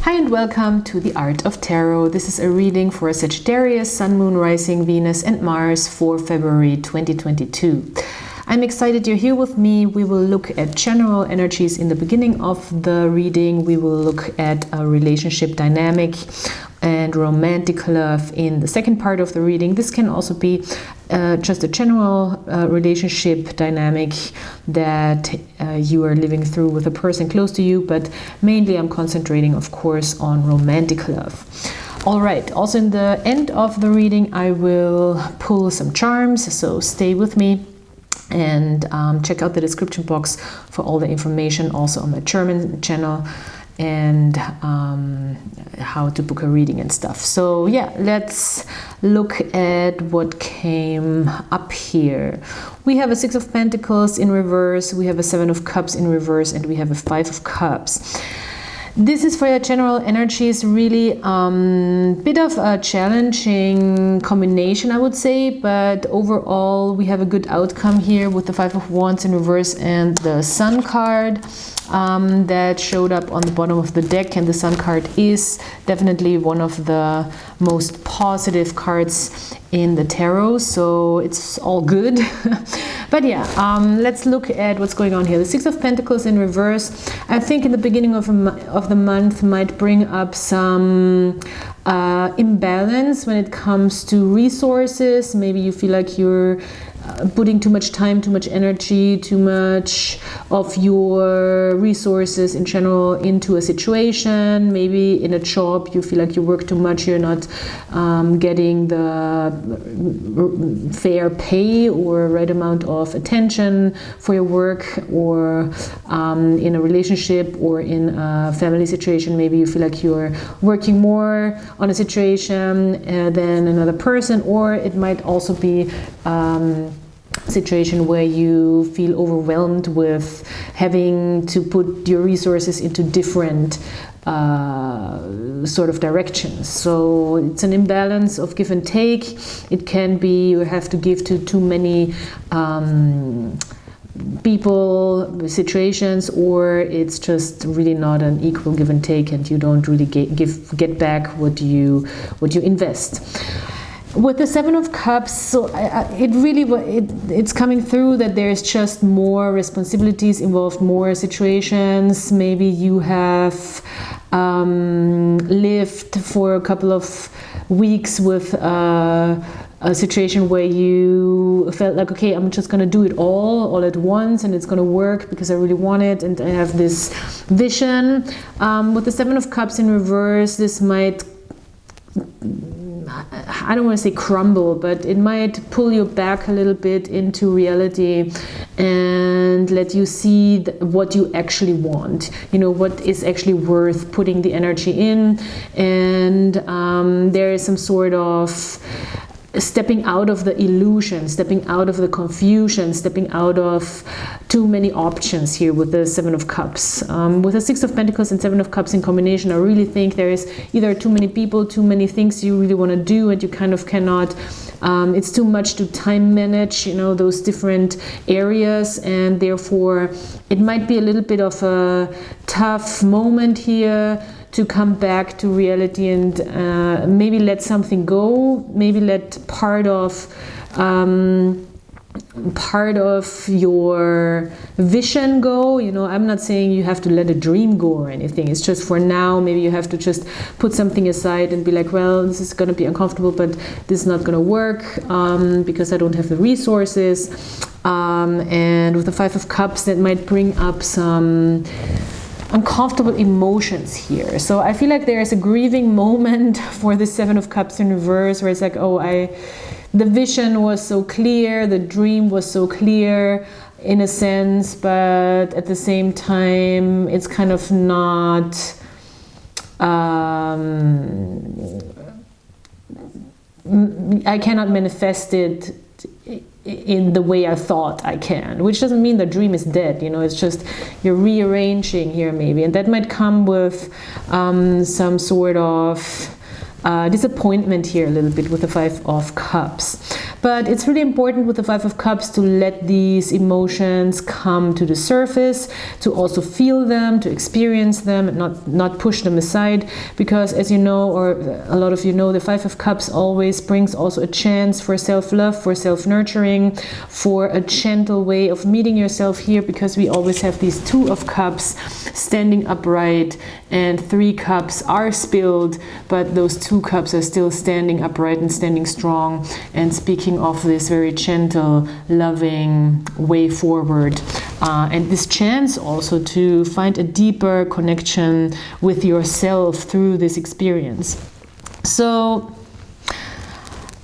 Hi and welcome to the Art of Tarot. This is a reading for Sagittarius, Sun, Moon, Rising, Venus and Mars for February 2022. I'm excited you're here with me. We will look at general energies in the beginning of the reading. We will look at a relationship dynamic and romantic love in the second part of the reading. This can also be just a general relationship dynamic that you are living through with a person close to you, but mainly I'm concentrating, of course, on romantic love. All right, also in the end of the reading, I will pull some charms, so stay with me. And check out the description box for all the information, also on my German channel, and how to book a reading and stuff. So yeah, let's look at what came up here. We have a Six of Pentacles in reverse, we have a Seven of Cups in reverse, and we have a Five of Cups. This is for your general energies, really bit of a challenging combination, I would say, but overall we have a good outcome here with the Five of Wands in reverse and the Sun card that showed up on the bottom of the deck. And the Sun card is definitely one of the most positive cards in the tarot, so it's all good. But yeah, let's look at what's going on here. The Six of Pentacles in reverse, I think in the beginning of the month might bring up some imbalance when it comes to resources. Maybe you feel like you're putting too much time, too much energy, too much of your resources in general into a situation. Maybe in a job you feel like you work too much, you're not getting the fair pay or right amount of attention for your work, or in a relationship or in a family situation, maybe you feel like you're working more on a situation than another person, or it might also be situation where you feel overwhelmed with having to put your resources into different sort of directions. So it's an imbalance of give and take. It can be you have to give to too many people, situations, or it's just really not an equal give and take, and you don't really get back what you invest. With the Seven of Cups, so it's coming through that there's just more responsibilities involved, more situations. Maybe you have lived for a couple of weeks with a situation where you felt like, okay, I'm just going to do it all at once, and it's going to work because I really want it, and I have this vision. With the Seven of Cups in reverse, this might, I don't want to say crumble, but it might pull you back a little bit into reality and let you see what you actually want, you know, what is actually worth putting the energy in. And there is some sort of stepping out of the illusion, stepping out of the confusion, stepping out of too many options here with the Seven of Cups. With the Six of Pentacles and Seven of Cups in combination, I really think there is either too many people, too many things you really want to do, and you kind of cannot, it's too much to time manage, you know, those different areas, and therefore it might be a little bit of a tough moment here to come back to reality and maybe let something go, maybe let part of your vision go. You know, I'm not saying you have to let a dream go or anything. It's just for now, maybe you have to just put something aside and be like, well, this is going to be uncomfortable, but this is not going to work because I don't have the resources. And with the Five of Cups, that might bring up some uncomfortable emotions here. So I feel like there is a grieving moment for the Seven of Cups in reverse, where it's like, oh, the vision was so clear, the dream was so clear in a sense, but at the same time it's kind of not I cannot manifest it in the way I thought I can, which doesn't mean the dream is dead, you know, it's just you're rearranging here maybe, and that might come with some sort of disappointment here a little bit with the Five of Cups. But it's really important with the Five of Cups to let these emotions come to the surface, to also feel them, to experience them, and not push them aside, because as you know, or a lot of you know, the Five of Cups always brings also a chance for self-love, for self-nurturing, for a gentle way of meeting yourself here, because we always have these Two of Cups standing upright and 3 cups are spilled, but those 2 cups are still standing upright and standing strong and speaking of this very gentle, loving way forward. And this chance also to find a deeper connection with yourself through this experience. So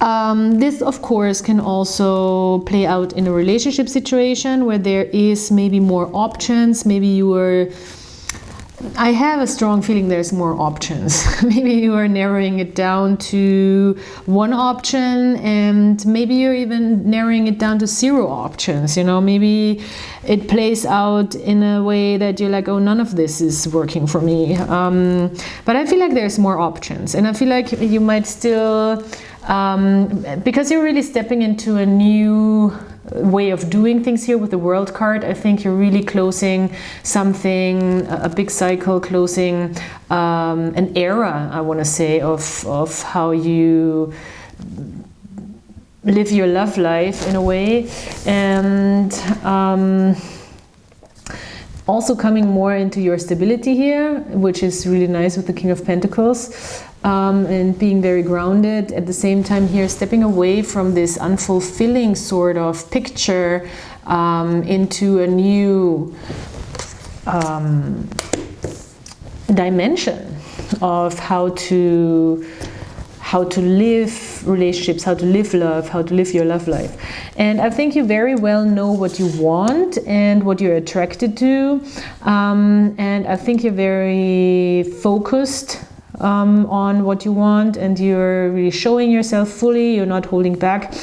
this, of course, can also play out in a relationship situation where there is maybe more options. Maybe you are, I have a strong feeling there's more options. Maybe you are narrowing it down to 1 option, and maybe you're even narrowing it down to 0 options. You know, maybe it plays out in a way that you're like, oh, none of this is working for me. But I feel like there's more options, and I feel like you might still, because you're really stepping into a new way of doing things here with the World card. I think you're really closing something, a big cycle, closing an era, I want to say, of how you live your love life in a way, and also coming more into your stability here, which is really nice with the King of Pentacles. And being very grounded at the same time here, stepping away from this unfulfilling sort of picture into a new dimension of how to live relationships, how to live love, how to live your love life. And I think you very well know what you want and what you're attracted to, and I think you're very focused on what you want, and you're really showing yourself fully. You're not holding back.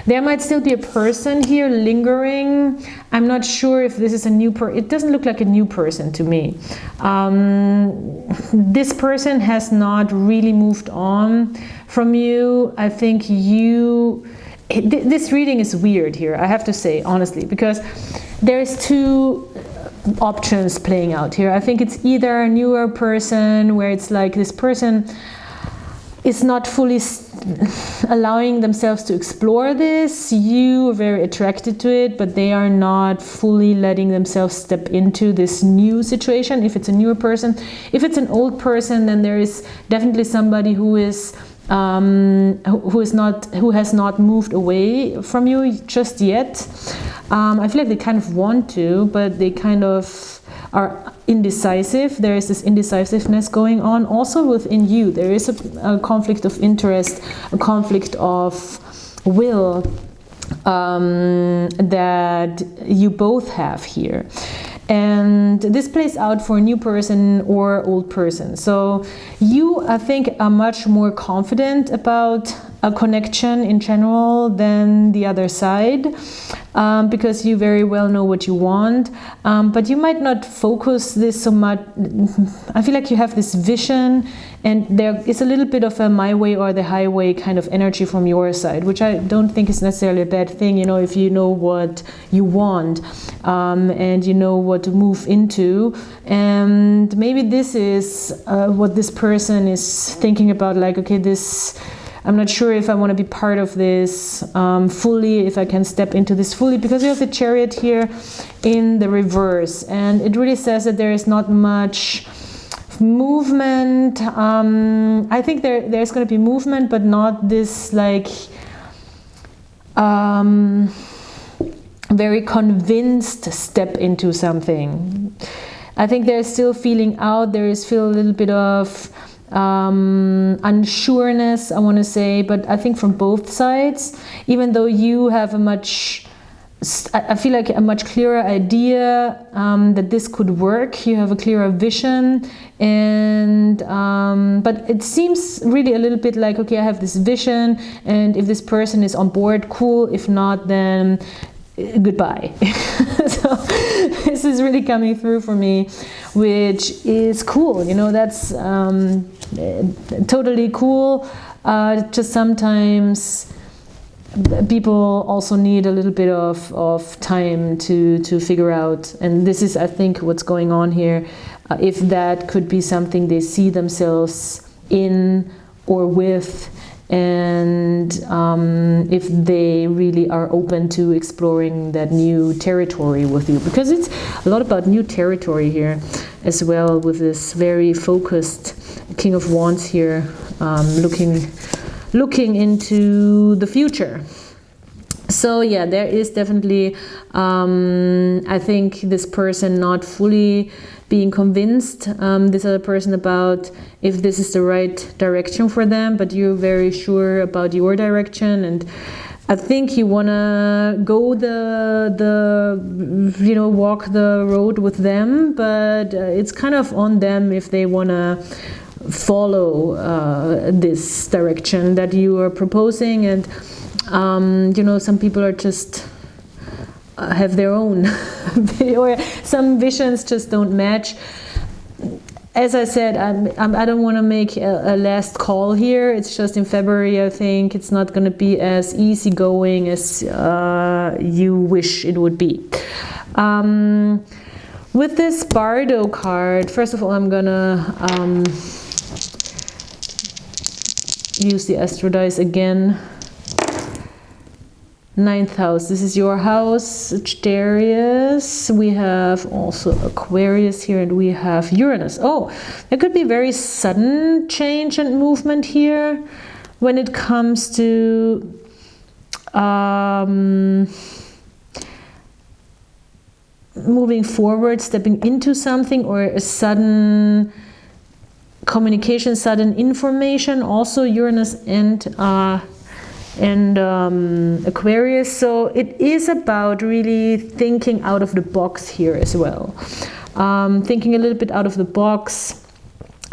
There might still be a person here lingering. I'm not sure if this is a new person. It doesn't look like a new person to me. This person has not really moved on from you. I think this reading is weird here, I have to say, honestly, because there's 2 options playing out here. I think it's either a newer person where it's like this person is not fully allowing themselves to explore this. You are very attracted to it, but they are not fully letting themselves step into this new situation. If it's a newer person, if it's an old person, then there is definitely somebody who has not moved away from you just yet. I feel like they kind of want to, but they kind of are indecisive. There is this indecisiveness going on also within you. There is a conflict of interest, a conflict of will that you both have here. And this plays out for a new person or old person. So you, I think, are much more confident about a connection in general than the other side, because you very well know what you want, but you might not focus this so much. I feel like you have this vision, and there is a little bit of a my way or the highway kind of energy from your side, which I don't think is necessarily a bad thing, you know, if you know what you want, and you know what to move into. And maybe this is what this person is thinking about, like, okay, I'm not sure if I want to be part of this fully, if I can step into this fully, because you have the Chariot here in the reverse, and it really says that there is not much movement. I think there's going to be movement, but not this like very convinced step into something. I think there's still feeling out, there is still a little bit of unsureness, I want to say, but I think from both sides, even though you have I feel like a much clearer idea that this could work. You have a clearer vision, and but it seems really a little bit like, okay, I have this vision, and if this person is on board, cool. If not, then goodbye. So this is really coming through for me, which is cool. You know, that's totally cool. Just sometimes people also need a little bit of time to figure out, and this is, I think, what's going on here. If that could be something they see themselves in or with, and if they really are open to exploring that new territory with you, because it's a lot about new territory here as well, with this very focused King of Wands here, looking into the future. So yeah, there is definitely, I think, this person not fully being convinced, this other person, about if this is the right direction for them, but you're very sure about your direction, and I think you wanna go walk the road with them, but it's kind of on them if they wanna follow this direction that you are proposing. And some people are just have their own or some visions just don't match. As I said, I don't want to make a last call here. It's just in February. I think it's not going to be as easygoing as you wish it would be. With this Bardo card, first of all, I'm gonna use the Astro dice again. 9th house, this is your house, Sagittarius. We have also Aquarius here, and we have Uranus. Oh, there could be very sudden change and movement here when it comes to moving forward, stepping into something, or a sudden communication, sudden information. Also Uranus and Aquarius. So it is about really thinking out of the box here as well, thinking a little bit out of the box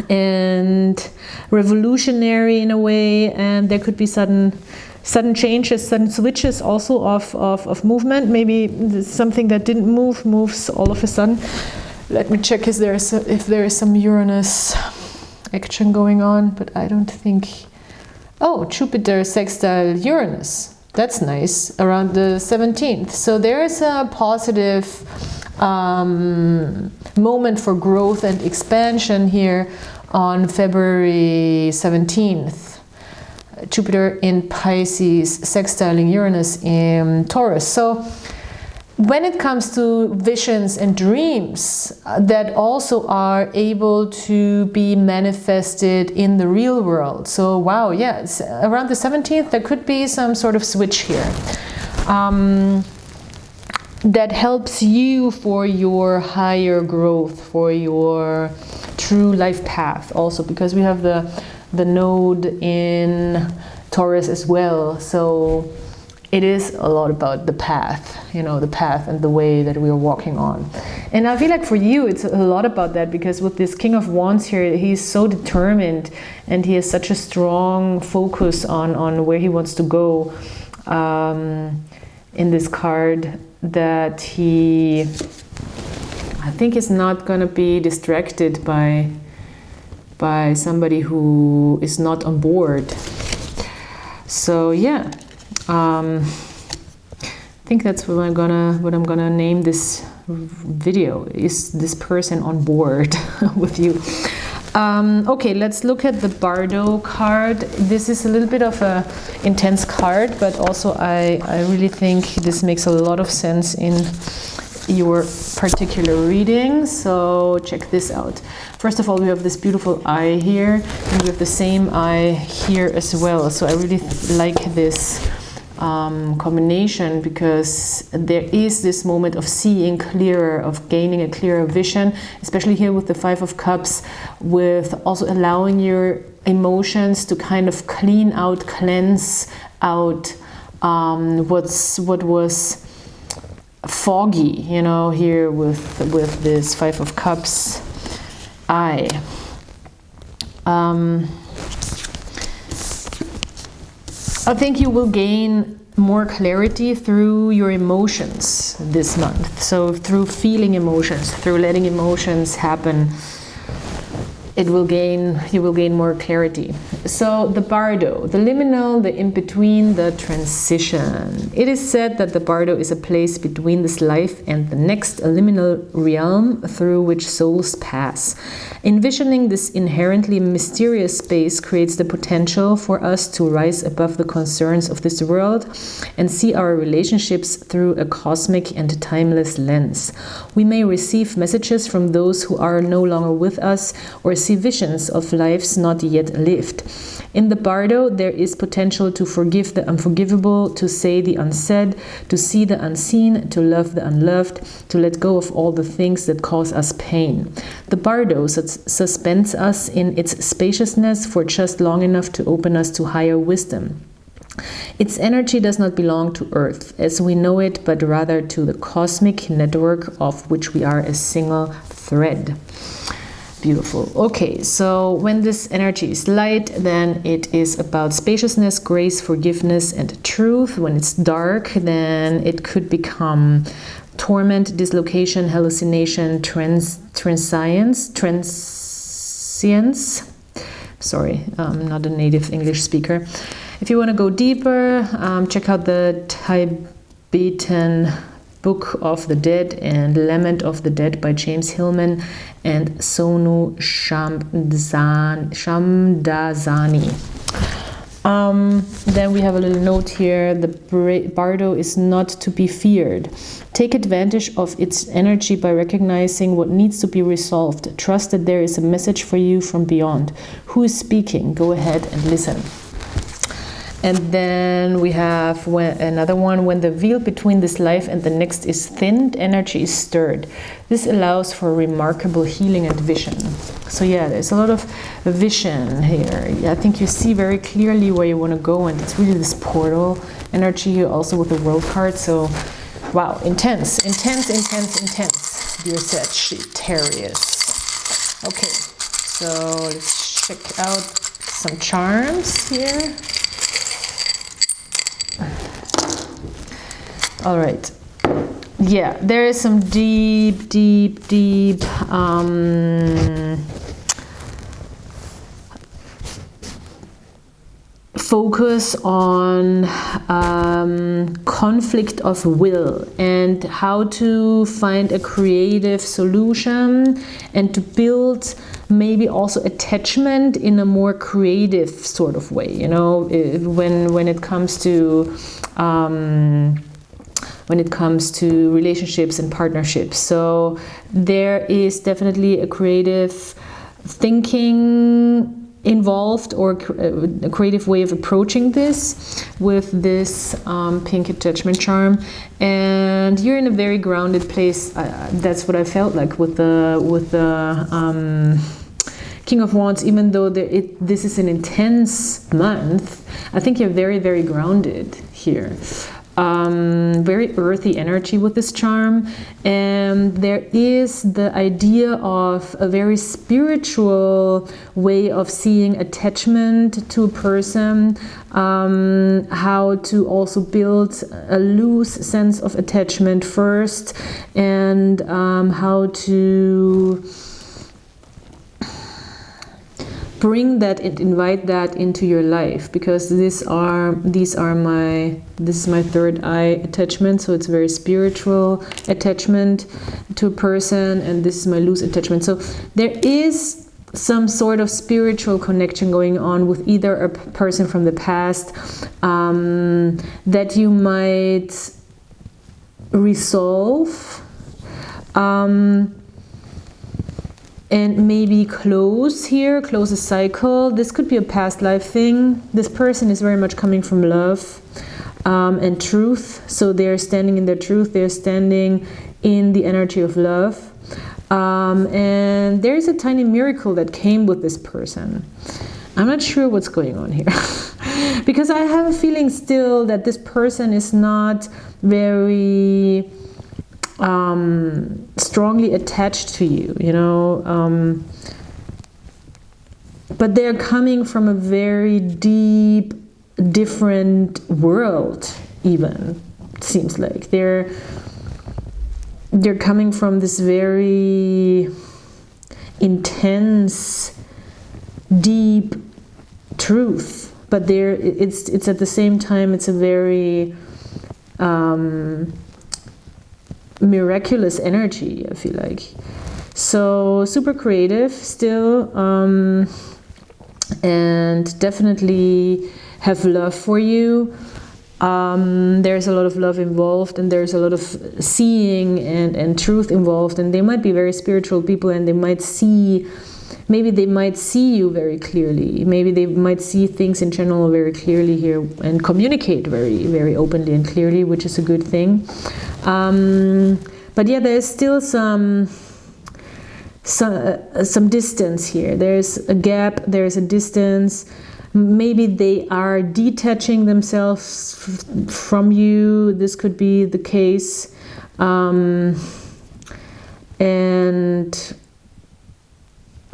and revolutionary in a way. And there could be sudden changes, sudden switches also of movement. Maybe something that didn't moves all of a sudden. Let me check if there is some Uranus action going on, but I don't think. Oh, Jupiter sextile Uranus. That's nice, around the 17th. So there is a positive moment for growth and expansion here on February 17th. Jupiter in Pisces sextiling Uranus in Taurus. So when it comes to visions and dreams that also are able to be manifested in the real world. So wow, yeah, it's around the 17th there could be some sort of switch here that helps you for your higher growth, for your true life path also, because we have the node in Taurus as well. So it is a lot about the path, the path and the way that we are walking on. And I feel like for you, it's a lot about that, because with this King of Wands here, he's so determined and he has such a strong focus on where he wants to go in this card, that I think is not going to be distracted by somebody who is not on board. So yeah. I think that's what I'm gonna name this video. Is this person on board with you? Okay, let's look at the Bardo card. This is a little bit of a intense card, but also I really think this makes a lot of sense in your particular reading. So check this out. First of all, we have this beautiful eye here, and we have the same eye here as well. So I really like this combination, because there is this moment of seeing clearer, of gaining a clearer vision, especially here with the 5 of Cups, with also allowing your emotions to kind of cleanse out what was foggy, here with this 5 of Cups eye. I think you will gain more clarity through your emotions this month. So through feeling emotions, through letting emotions happen. you will gain more clarity. So the bardo, the liminal, the in-between, the transition. It is said that the bardo is a place between this life and the next, a liminal realm through which souls pass. Envisioning this inherently mysterious space creates the potential for us to rise above the concerns of this world and see our relationships through a cosmic and timeless lens. We may receive messages from those who are no longer with us, or see visions of lives not yet lived. In the bardo, there is potential to forgive the unforgivable, to say the unsaid, to see the unseen, to love the unloved, to let go of all the things that cause us pain. The bardo suspends us in its spaciousness for just long enough to open us to higher wisdom. Its energy does not belong to Earth as we know it, but rather to the cosmic network of which we are a single thread. Beautiful. Okay, so when this energy is light, then it is about spaciousness, grace, forgiveness, and truth. When it's dark, then it could become torment, dislocation, hallucination, transience. Sorry, I'm not a native English speaker. If you want to go deeper, check out the Tibetan Book of the Dead and Lament of the Dead by James Hillman and Sonu Shamdasani. Then we have a little note here. The bardo is not to be feared. Take advantage of its energy by recognizing what needs to be resolved. Trust that there is a message for you from beyond. Who is speaking? Go ahead and listen. And then we have another one. When the veil between this life and the next is thinned, energy is stirred. This allows for remarkable healing and vision. So yeah, there's a lot of vision here. I think you see very clearly where you want to go, and it's really this portal energy here also with the world card. So wow, intense, dear Sagittarius. Okay, so let's check out some charms here. All right. Yeah, there is some deep focus on conflict of will and how to find a creative solution and to build maybe also attachment in a more creative sort of way, you know, when it comes to relationships and partnerships. So there is definitely a creative thinking involved, or a creative way of approaching this with this pink attachment charm, and you're in a very grounded place. That's what I felt like with the King of Wands. Even though this is an intense month, I think you're very, very grounded here. Very earthy energy with this charm, and there is the idea of a very spiritual way of seeing attachment to a person, how to also build a loose sense of attachment first, and how to bring that and invite that into your life, because this is my third eye attachment, so it's very spiritual attachment to a person, and this is my loose attachment. So there is some sort of spiritual connection going on with either a person from the past that you might resolve and maybe close a cycle. This could be a past life thing. This person is very much coming from love and truth. So they're standing in their truth. They're standing in the energy of love. And there's a tiny miracle that came with this person. I'm not sure what's going on here. Because I have a feeling still that this person is not very strongly attached to you, you know, but they're coming from a very deep, different world. Even it seems like they're coming from this very intense deep truth, but it's at the same time, it's a very miraculous energy, I feel like. So super creative still, and definitely have love for you. There's a lot of love involved, and there's a lot of seeing and truth involved, and they might be very spiritual people, and they might see, maybe they might see you very clearly, maybe they might see things in general very clearly here, and communicate very, very openly and clearly, which is a good thing. But yeah, there's still some distance here. There's a gap, there's a distance. Maybe they are detaching themselves from you. This could be the case. And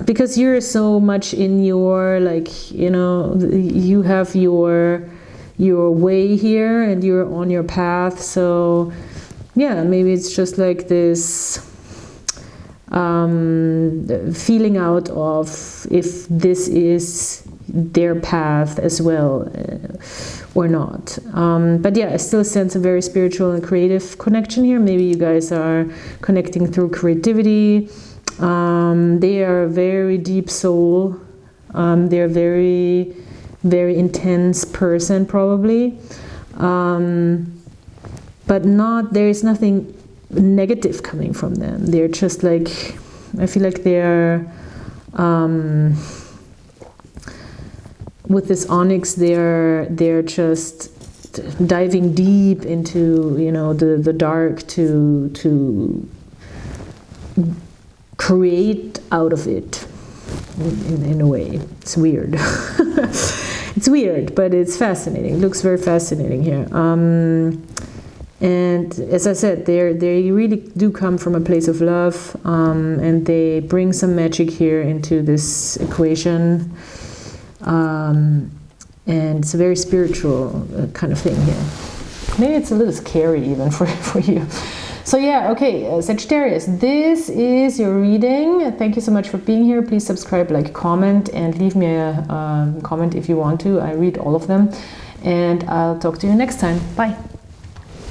because you're so much in your, like, you know, you have your way here, and you're on your path. So yeah, maybe it's just like this feeling out of if this is their path as well, or not. But yeah, I still sense a very spiritual and creative connection here. Maybe you guys are connecting through creativity. They are a very deep soul. They're a very, very intense person, probably. But there is nothing negative coming from them. They're just like, I feel like they're, with this onyx, they're just diving deep into, you know, the dark to create out of it in a way. It's weird. It's weird, but it's fascinating. It looks very fascinating here. And as I said, they really do come from a place of love, and they bring some magic here into this equation. And it's a very spiritual kind of thing here. Maybe it's a little scary even for you. So yeah, okay, Sagittarius, this is your reading. Thank you so much for being here. Please subscribe, like, comment, and leave me a comment if you want to. I read all of them. And I'll talk to you next time. Bye.